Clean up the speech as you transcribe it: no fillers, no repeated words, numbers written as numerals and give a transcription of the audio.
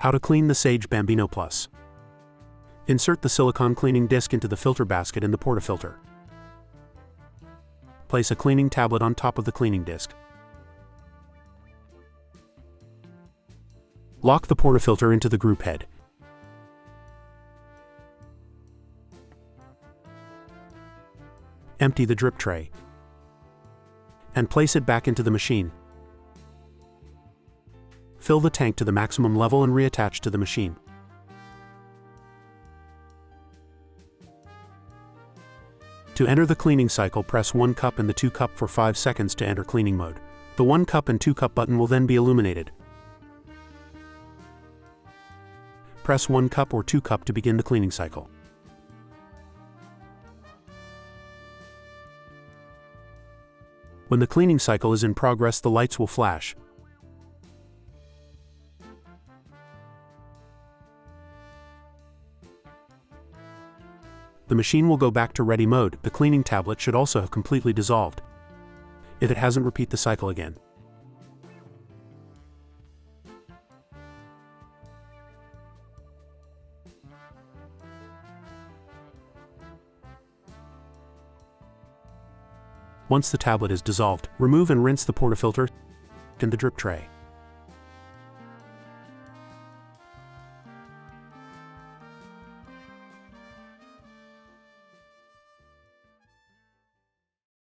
How to clean the Sage Bambino Plus. Insert the silicone cleaning disc into the filter basket in the portafilter. Place a cleaning tablet on top of the cleaning disc. Lock the portafilter into the group head. Empty the drip tray and place it back into the machine. Fill the tank to the maximum level and reattach to the machine. To enter the cleaning cycle, press 1 cup and the 2 cup for 5 seconds to enter cleaning mode. The 1 cup and 2 cup button will then be illuminated. Press 1 cup or 2 cup to begin the cleaning cycle. When the cleaning cycle is in progress, the lights will flash. The machine will go back to ready mode. The cleaning tablet should also have completely dissolved. If it hasn't, repeat the cycle again. Once the tablet is dissolved, remove and rinse the portafilter in the drip tray.